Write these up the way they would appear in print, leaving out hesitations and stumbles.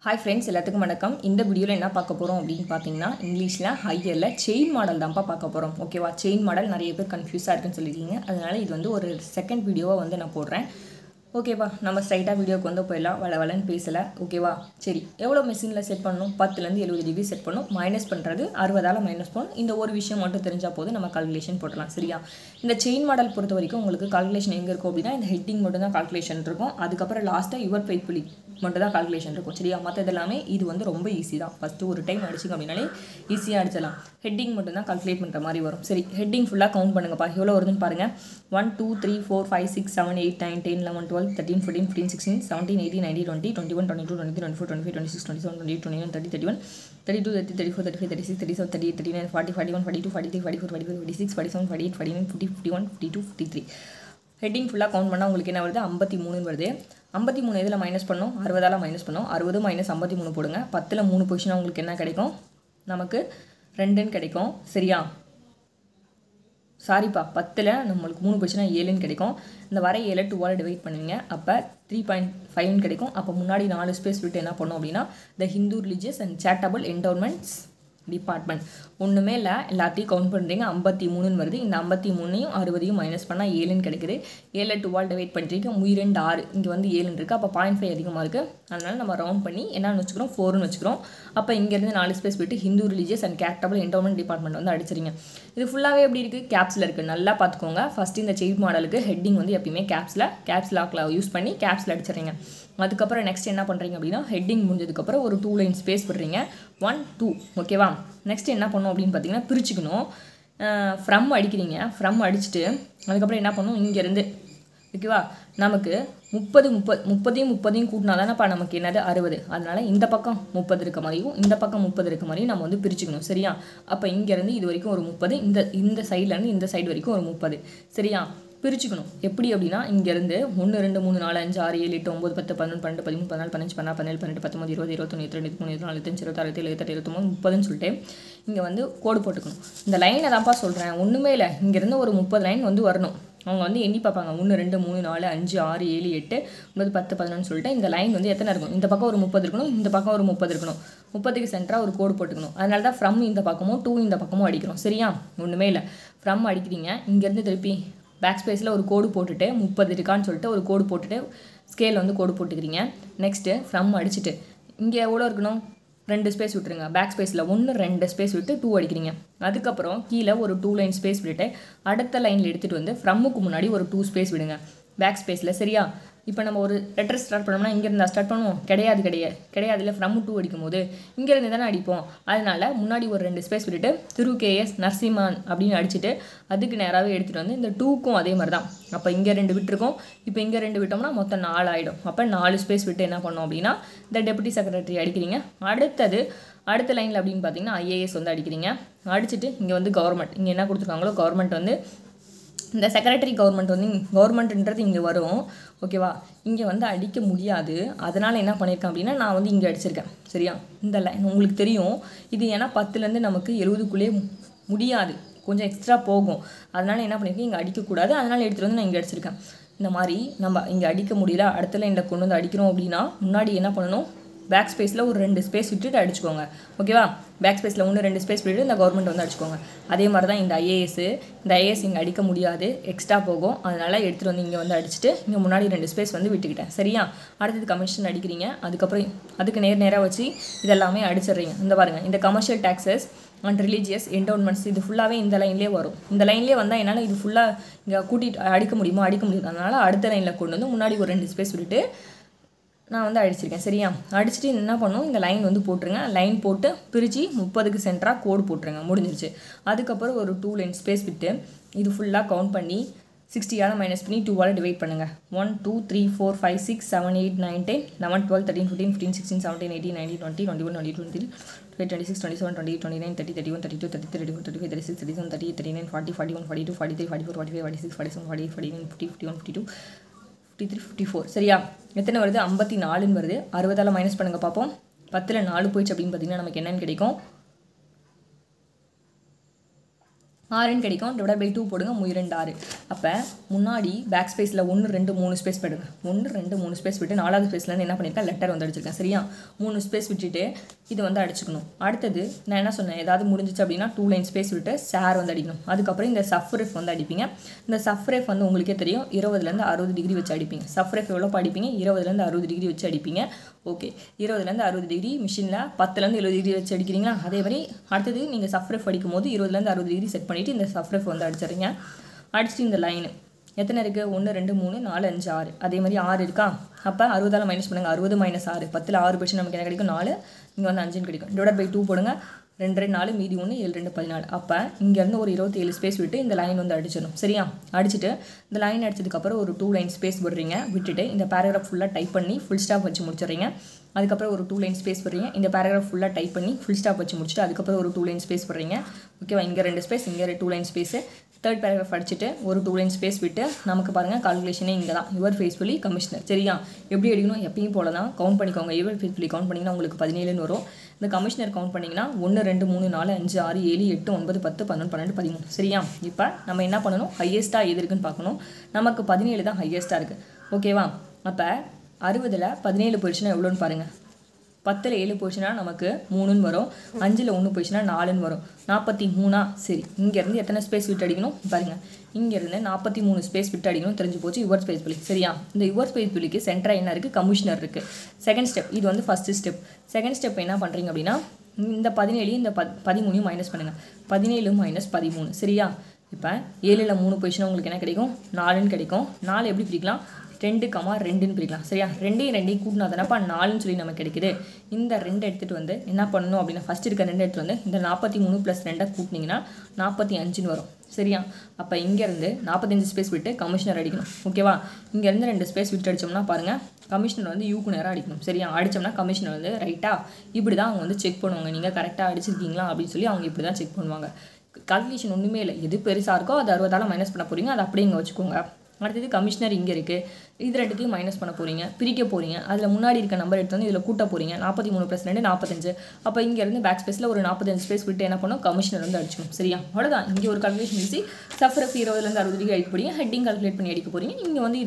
Hi friends, எல்லாத்துக்கும் வணக்கம். இந்த வீடியோல என்ன பார்க்க போறோம் அப்படினு பாத்தீங்கன்னா இங்கிலீஷ்ல ஹையர்ல செயின் மாடல் தான் பார்க்க போறோம். ஓகேவா? செயின் மாடல் நிறைய பேர் கன்ஃபியூஸா இருக்குன்னு சொல்லிருக்கீங்க. அதனால இது வந்து ஒரு செகண்ட் வீடியோவா வந்து நான் போடுறேன். ஓகேவா? நம்ம ஸ்ட்ரைட்டா வீடியோக்கு வந்து போயிடலாம். வளவலன்னு பேசல. ஓகேவா? சரி. எவ்வளவு மெஷின்ல செட் பண்ணனும்? 10 ல இருந்து 70 டிகிரி செட் பண்ணனும். மைனஸ் பண்றது 60 ஆல மைனஸ் பண்ணனும். இந்த ஒரு விஷயம் மட்டும் தெரிஞ்சா போதும் நம்ம கால்குலேஷன் போடலாம். சரியா? இந்த செயின் மாடல் பொறுத்த வரைக்கும் உங்களுக்கு கால்குலேஷன் எங்க இருக்கும் அப்படினா இந்த ஹெட்டிங் மட்டும் தான் கால்குலேஷன் இருக்கும். அதுக்கு அப்புறம் லாஸ்டா யுவர் ஃபெய்த்ஃபுல்லி மட்டும் தான் கால்குலேஷன் இருக்கும். சரியா? மற்றது எல்லாமே இது வந்து ரொம்ப ஈஸி தான். ஃபர்ஸ்ட் ஒரு டைம் அடிச்சிங்க அப்படினாலே ஈஸியா அடிச்சலாம். ஹெட்டிங் மட்டும் தான் கால்குலேட் பண்ற மாதிரி வரும். சரி, ஹெட்டிங் ஃபுல்லா கவுண்ட் பண்ணுங்கப்பா. எவ்வளவு வருதுன்னு பாருங்க. 1 2 3 4 5 6 7 8 9 10 11 12 13 14 15 16 17 18 19 20 21 22 23 24 25 26 27 28 29 30 31 32 30 34 35 36 37 38 39 40 41 42 43 44 45 46 47 48 49 50 51 52 53. ஹெட்டிங் ஃபுல்லாக கவுண்ட் பண்ணால் உங்களுக்கு என்ன வருது? 53 வருது. 53 எதில் மைனஸ் பண்ணோம்? 60 ஆல் மைனஸ் பண்ணோம். 60 மைனஸ் 53 போடுங்க. 10ல் 3 பொசிஷனாக உங்களுக்கு என்ன கிடைக்கும்? நமக்கு 2ன்னு கிடைக்கும். சரியா? சாரிப்பா, 10ல் நம்மளுக்கு 3 பொசிஷனாக 7ன்னு கிடைக்கும். இந்த வர 7 2ஆல் டிவைட் பண்ணுவீங்க. அப்போ 3.5ன்னு கிடைக்கும். அப்போ முன்னாடி 4 ஸ்பேஸ் விட்டு என்ன பண்ணோம் அப்படின்னா the Hindu religious and charitable endowments department. ஒன்றுமே இல்லை, எல்லாத்தையும் கவுண்ட் பண்ணுறீங்க. 53ன்னு வருது. இந்த 53ஐயும் 60ஐயும் மைனஸ் பண்ணால் 7ன்னு கிடைக்குது. 7 2ஆல் டிவைட் பண்ணுறீங்க. 2 6, இங்கே வந்து 7ன்னு இருக்குது. அப்போ 0.5 அதிகமாக இருக்குது. அதனால் நம்ம ரவுண்ட் பண்ணி என்னன்னு வச்சுக்கிறோம்? 4ன்னு வச்சுக்கிறோம். அப்போ இங்கேருந்து 4 ஸ்பேஸ் விட்டு Hindu religious and charitable endowment department வந்து அடிச்சிருங்க. இது ஃபுல்லாகவே எப்படி இருக்குது? கேப்ஸில் இருக்குது. நல்லா பார்த்துக்கோங்க. ஃபஸ்ட்டு இந்த செயின் மாடலுக்கு ஹெட்டிங் வந்து எப்பயுமே கேப்ஸ் லாக்கில் யூஸ் பண்ணி கேப்ஸில் அடிச்சிடுறீங்க. அதுக்கப்புறம் நெக்ஸ்ட் என்ன பண்ணுறீங்க அப்படின்னா ஹெட்டிங் முடிஞ்சதுக்கப்புறம் ஒரு 2 லைன் ஸ்பேஸ் விடுறீங்க. 1 2. ஓகேவா? நெக்ஸ்ட் என்ன பண்ணணும் அப்படின்னு பார்த்தீங்கன்னா பிரிச்சுக்கணும். ஃப்ரம் அடிக்கிறீங்க. ஃப்ரம் அடிச்சுட்டு அதுக்கப்புறம் என்ன பண்ணணும்? இங்கேருந்து ஓகேவா? நமக்கு 30 கூட்டினா தானேப்பா நமக்கு என்னது 60. அதனால் இந்த பக்கம் 30 இருக்க மாதிரியும் இந்த பக்கம் 30 இருக்க மாதிரியும் நம்ம வந்து பிரிச்சுக்கணும். சரியா? அப்போ இங்கேருந்து இது வரைக்கும் ஒரு 30, இந்த சைட்லேருந்து இந்த சைடு வரைக்கும் ஒரு 30. சரியா? பிரிச்சுக்கணும். எப்படி அப்படின்னா இங்கேருந்து 1 2 3 4 5 6 7 8 9 10 11 12 13 14 15 16 17 18 19 20 21 22 23 24 25 26 27 28 29 30ன்னு சொல்லிட்டு இங்கே வந்து கோடு போட்டுக்கணும். இந்த லைனை தான்ப்பா சொல்கிறேன். ஒன்றுமே இல்லை. இங்கேருந்து ஒரு 30 லைன் வந்து வரணும். அவங்க வந்து எண்ணி பார்ப்பாங்க. 1 2 3 4 5 6 7 8 9 10 11 சொல்லிட்டு இந்த லைன் வந்து எத்தனை இருக்கும்? இந்த பக்கம் ஒரு 30 இருக்கணும், இந்த பக்கம் ஒரு 30 இருக்கணும். 30க்கு சென்டராக ஒரு கோடு போட்டுக்கணும். அதனால தான் ஃப்ரம் இந்த பக்கமும் 2 இந்த பக்கமும் அடிக்கிறோம். சரியா? ஒன்றுமே இல்லை. ஃப்ரம் அடிக்கிறீங்க. இங்கேருந்து திருப்பி பேக் ஸ்பேஸில் ஒரு கோடு போட்டுட்டு 30 இருக்கான்னு சொல்லிட்டு ஒரு கோடு போட்டுட்டு ஸ்கேல் வந்து கோடு போட்டுக்கிறீங்க. நெக்ஸ்ட்டு ஃப்ரம் அடிச்சுட்டு இங்கே எவ்வளோ இருக்கணும்? 2 ஸ்பேஸ் விட்டுருங்க. பேக் ஸ்பேஸில் 1 2 ஸ்பேஸ் விட்டு 2 அடிக்கிறீங்க. அதுக்கப்புறம் கீழே ஒரு 2 லைன் ஸ்பேஸ் விட்டுட்டு அடுத்த லைனில் எடுத்துகிட்டு வந்து ஃப்ரம்முக்கு முன்னாடி ஒரு 2 ஸ்பேஸ் விடுங்க பேக் ஸ்பேஸில். சரியா? இப்போ நம்ம ஒரு லெட்டர் ஸ்டார்ட் பண்ணோம்னா இங்கேருந்து ஸ்டார்ட் பண்ணுவோம். கிடையாது இல்லை. ஃப்ரம் 2 அடிக்கும் போது இங்கேருந்து தானே அடிப்போம். அதனால் முன்னாடி ஒரு 2 ஸ்பேஸ் விட்டுட்டு திரு KS நரசிம்மன் அப்படின்னு அடிச்சுட்டு அதுக்கு நேராகவே எடுத்துகிட்டு வந்து இந்த 2க்கும் அதே மாதிரி தான். அப்போ இங்கே 2 விட்டுருக்கோம். இப்போ இங்கே 2 விட்டோம்னா மொத்தம் 4 ஆகிடும். அப்போ 4 ஸ்பேஸ் விட்டு என்ன பண்ணோம் அப்படின்னா இந்த டெபுட்டி செக்ரட்டரி அடிக்கிறீங்க. அடுத்த லைனில் அப்படின்னு பார்த்தீங்கன்னா IAS வந்து அடிக்கிறீங்க. அடிச்சுட்டு இங்கே வந்து கவர்மெண்ட், இங்கே என்ன கொடுத்துருக்காங்களோ கவர்மெண்ட் வந்து இந்த செக்ரட்டரி கவர்மெண்ட்ன்றது இங்கே வரும். ஓகேவா? இங்கே வந்து அடிக்க முடியாது. அதனால் என்ன பண்ணியிருக்கேன் அப்படின்னா நான் வந்து இங்கே அடிச்சிருக்கேன். சரியா? இந்த லைன் உங்களுக்கு தெரியும். இது ஏன்னா 10லேருந்து நமக்கு 70க்குள்ளே முடியாது, கொஞ்சம் எக்ஸ்ட்ரா போகும். அதனால் என்ன பண்ணியிருக்கேன், இங்கே அடிக்கக்கூடாது. அதனால் எடுத்துகிட்டு வந்து நான் இங்கே அடிச்சிருக்கேன். இந்த மாதிரி நம்ம இங்கே அடிக்க முடியல, அடுத்த லைனில் கொண்டு வந்து அடிக்கிறோம் அப்படின்னா முன்னாடி என்ன பண்ணணும்? பேக் ஸ்பேஸில் ஒரு 2 ஸ்பேஸ் விட்டுட்டு அடிச்சுக்கோங்க. ஓகேவா? பேக் ஸ்பேஸில் 1 2 ஸ்பேஸ் விட்டுட்டு இந்த கவர்மெண்ட் வந்து அடிச்சுக்கோங்க. அதே மாதிரி தான் இந்த IAS இங்கே அடிக்க முடியாது, எக்ஸ்ட்ரா போகும். அதனால் எடுத்துகிட்டு வந்து இங்கே வந்து அடிச்சுட்டு இங்கே முன்னாடி 2 ஸ்பேஸ் வந்து விட்டுக்கிட்டேன். சரியா? அடுத்தது கமிஷன் அடிக்கிறீங்க. அதுக்கப்புறம் அதுக்கு நேராக வச்சு இதெல்லாமே அடிச்சிடுறீங்க. இந்த பாருங்கள், இந்த கமர்ஷியல் டேக்ஸஸ் அண்ட் ரிலீஜியஸ் என்டோன்மெண்ட்ஸ் இது ஃபுல்லாகவே இந்த லைன்லேயே வரும். இந்த லைன்லேயே வந்தால் என்னால் இது ஃபுல்லாக இங்கே கூட்டிகிட்டு அடிக்க முடியாது. அதனால் அடுத்த லைனில் கொண்டு வந்து முன்னாடி ஒரு 2 ஸ்பேஸ் விட்டுட்டு நான் வந்து அடிச்சிருக்கேன். சரியா? அடிச்சுட்டு என்ன பண்ணணும்? இந்த லைன் வந்து போட்டுருங்க. லைன் போட்டு பிரித்து 30க்கு சென்டராக கோடு போட்டுருங்க. முடிஞ்சிருச்சு. அதுக்கப்புறம் ஒரு 2 லைன் ஸ்பேஸ் விட்டு இது ஃபுல்லாக கவுண்ட் பண்ணி 60ஆல் மைனஸ் பண்ணி 2ஆல் டிவைட் பண்ணுங்கள். 1 2 3 4 5 6 7 8 9 10 11 12 13 14 15 16 17 18 19 20 21 22 23 26 27 28 29 30 31 32 33 34 35 36 37 38 39 40 41 42 43 44 45 46 47 48 49 50 51 52 53 54. சரியா? எத்தனை வருது? 54ன்னு வருது. 60ஆல் மைனஸ் பண்ணுங்க பார்ப்போம். 10ல் 4 போயிடுச்சு அப்படின்னு பார்த்தீங்கன்னா நமக்கு என்னென்னு கிடைக்கும்? 6 கிடைக்கும். டிவைட் பை 2 போடுங்க. 2 6. அப்போ முன்னாடி பேக் ஸ்பேஸில் 1 2 3 ஸ்பேஸ் போடுங்க. 1 2 3 ஸ்பேஸ் விட்டு 4வது ஸ்பேஸ்லேருந்து என்ன பண்ணியிருக்கேன், லெட்டர் வந்து அடிச்சிருக்கேன். சரியா, 3 ஸ்பேஸ் விட்டுட்டு இது வந்து அடிச்சுக்கணும். அடுத்தது நான் என்ன சொன்னேன், ஏதாவது முடிஞ்சிச்சு அப்படின்னா 2 லைன் ஸ்பேஸ் விட்டு ஷேர் வந்து அடிக்கணும். அதுக்கப்புறம் இந்த சஃப்ரெஃப் வந்து அடிப்பீங்க. இந்த சஃப்ரெஃப் வந்து உங்களுக்கே தெரியும் 20லேருந்து 60 டிகிரி வச்சு அடிப்பீங்க. சஃப்ரெஃப் எவ்வளோ அடிப்பீங்க, 20லேருந்து 60 டிகிரி வச்சு அடிப்பீங்க. ஓகே, 20லேருந்து 60 டிகிரி மிஷினில் 10லேருந்து 70 டிகிரி வச்சு அடிக்கிறீங்களா. அதே மாதிரி அடுத்தது நீங்கள் சஃப்ரெஃப் அடிக்கும் போது 20லேருந்து 60 டிகிரி செட் பண்ணிவிட்டு இந்த சஃப்ரெஃப் வந்து அடிச்சிடுறீங்க. அடிச்சுட்டு இந்த லைனு எத்தனை இருக்குது, 1 2 3 4 5 6. அதே மாதிரி 6 இருக்கா. அப்போ 60ஆல் மைனஸ் பண்ணுங்கள். 60 - 6, 10ல் 6 போச்சு நமக்கு என்ன கிடைக்கும், 4. இங்கே வந்து 5 கிடைக்கும். டிவைட் பை 2 போடுங்க. 2 2 4 மீதி 1 7 2 14. அப்போ இங்கேருந்து ஒரு 27 ஸ்பேஸ் விட்டு இந்த லைன் வந்து அடிச்சிடணும். சரியா, அடிச்சுட்டு இந்த லைன் அடிச்சதுக்கப்புறம் ஒரு 2 லைன் ஸ்பேஸ் விடுறீங்க. விட்டுட்டு இந்த பேராகிராஃப் ஃபுல்லாக டைப் பண்ணி ஃபுல் ஸ்டாப் வச்சு முடிச்சிடுறீங்க. அதுக்கப்புறம் ஒரு 2 லைன் ஸ்பேஸ் விடுறீங்க. இந்த பேராகிராஃப் ஃபுல்லாக டைப் பண்ணி ஃபுல் ஸ்டாப் வச்சு முடிச்சுட்டு அதுக்கப்புறம் ஒரு 2 லைன் ஸ்பேஸ் விடுறீங்க. ஓகேவா, இங்கே 2 ஸ்பேஸ், இங்கே 2 லைன் ஸ்பேஸு. தேர்ட் பேராகிராஃப் அடிச்சுட்டு ஒரு 2 லைன் ஸ்பேஸ் விட்டு நமக்கு பாருங்கள் கால்குலேஷனே இங்கே தான், யுவர் ஃபேஸ்ஃபுல்லி கமிஷனர். சரியா, எப்படி அடிக்கணும், எப்பயும் போல தான் கவுண்ட் பண்ணிக்கோங்க. யுவர் ஃபேஸ்ஃபுல்லி கவுண்ட் பண்ணிங்கன்னா உங்களுக்கு 17ன்னு வரும். இந்த கமிஷனர் கவுண்ட் பண்ணிங்கன்னா 1 2 3 4 5 6 7 8 9 10 11 12 13. சரியா, இப்போ நம்ம என்ன பண்ணணும், ஹையஸ்ட்டாக எது இருக்குன்னு பார்க்கணும். நமக்கு 17 தான் ஹையஸ்ட்டாக இருக்குது. ஓகேவா, அப்போ 60ல் 17 போயிடுச்சுன்னா எவ்வளோன்னு பாருங்கள். 10ல் 7 போயிடுச்சுன்னா நமக்கு 3ன்னு வரும். 5ல் 1 போயிடுச்சுன்னா 4ன்னு வரும். 43. சரி, இங்கேருந்து எத்தனை ஸ்பேஸ் விட்டு அடிக்கணும் பாருங்கள். இங்கேருந்து 43 ஸ்பேஸ் விட்டு அடிக்கணும். தெரிஞ்சு போச்சு யுவர் ஸ்பேஸ் புள்ளி. சரியா, இந்த யுவர் ஸ்பேஸ் புள்ளிக்கு சென்டராக என்ன இருக்குது, கமிஷனர் இருக்குது. செகண்ட் ஸ்டெப், இது வந்து ஃபஸ்ட்டு ஸ்டெப். செகண்ட் ஸ்டெப் என்ன பண்ணுறீங்க அப்படின்னா இந்த 17 இந்த 13 மைனஸ் பண்ணுங்கள். 17 - 13. சரியா, இப்போ 7ல் 3 போயிடுச்சுன்னா உங்களுக்கு என்ன கிடைக்கும், 4ன்னு கிடைக்கும். 4 எப்படி பிரிக்கலாம், 2, 2ன்னு பிரிக்கலாம். சரியா, 2 கூட்டினா தானப்பா 4ன்னு சொல்லி நமக்கு கிடைக்குது. இந்த 2 எடுத்துகிட்டு வந்து என்ன பண்ணணும் அப்படின்னா ஃபஸ்ட் இருக்க 2 எடுத்துகிட்டு வந்து இந்த 43 + 2 கூட்டினீங்கன்னா 45ன்னு வரும். சரியா, அப்போ இங்கேருந்து 45 ஸ்பேஸ் விட்டு கமிஷனர் அடிக்கணும். ஓகேவா, இங்கேருந்து 2 ஸ்பேஸ் விட்டு அடித்தோம்னா பாருங்கள் கமிஷனர் வந்து யூக்கு நேராக அடிக்கணும். சரியா, அடித்தோம்னா கமிஷனர் வந்து ரைட்டாக இப்படி தான் அவங்க வந்து செக் பண்ணுவாங்க, நீங்கள் கரெக்டாக அடிச்சிருக்கீங்களா அப்படின்னு சொல்லி அவங்க இப்படி தான் செக் பண்ணுவாங்க. கால்குலேஷன் ஒன்றுமே இல்லை, எது பெருசாக இருக்கோ அது 60ஆல் மைனஸ் பண்ண போகிறீங்க, அதை அப்படியே இங்கே வச்சுக்கோங்க. அடுத்தது கமிஷனர் இங்கே இருக்குது, இது ரெண்டுத்தையும் மைனஸ் பண்ண போகிறீங்க, பிரிக்க போகிறீங்க. அதில் முன்னாடி இருக்க நம்பர் எடுத்து வந்து இதில் கூட்ட போகிறீங்க. 43 + 2 45. அப்போ இங்கேருந்து பேக் ஸ்பேஸில் ஒரு 45 ஸ்பேஸ் விட்டு என்ன பண்ணணும், கமிஷனர் வந்து அடிச்சிடும். சரியா, அவ்வளோதான். இங்கே ஒரு கால்குலேஷன் ஈஸி. சஃப்ரெஃப் 20லேருந்து 60 டிகிரி அடிக்க போகிறீங்க. ஹெட்டிங் கால்குலேட் பண்ணி அடிக்க போகிறீங்க. இங்கே வந்து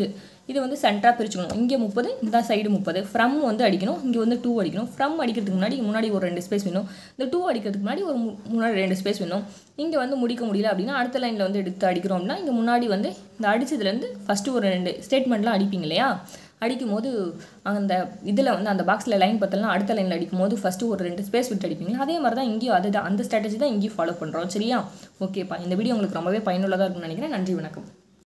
இது வந்து சென்டராக பிரிச்சுக்கணும். இங்கே 30, இந்த சைடு 30. ஃப்ரம் வந்து அடிக்கணும். இங்கே வந்து 2 அடிக்கணும். ஃப்ரம் அடிக்கிறதுக்கு முன்னாடி ஒரு 2 ஸ்பேஸ் வேணும். இந்த 2 அடிக்கிறதுக்கு முன்னாடி ஒரு முன்னாடி 2 ஸ்பேஸ் வேணும். இங்கே வந்து முடிக்க முடியல அப்படின்னா அடுத்த லைனில் வந்து எடுத்து அடிக்கிறோம் அப்படின்னா இங்கே முன்னாடி வந்து இந்த அடித்ததுலேருந்து ஃபஸ்ட்டு ஒரு 2 ஸ்டேட்மெண்ட்லாம் அடிப்பீங்க இல்லையா, அடிக்கும் போது அந்த இதில் வந்து அந்த பாக்ஸில் லைன் பத்தலாம் அடுத்த லைனில் அடிக்கும் போது ஃபஸ்ட்டு ஒரு 2 ஸ்பேஸ் விட்டு அடிப்பீங்களா, அதே மாதிரி தான் இங்கேயும் அதுதான் அந்த ஸ்ட்ராட்டஜி தான் இங்கேயும் ஃபாலோ பண்ணுறோம். சரியா, ஓகேப்பா, இந்த வீடியோ உங்களுக்கு ரொம்பவே பயனுள்ளதாக இருக்கும்னு நினைக்கிறேன். நன்றி, வணக்கம்.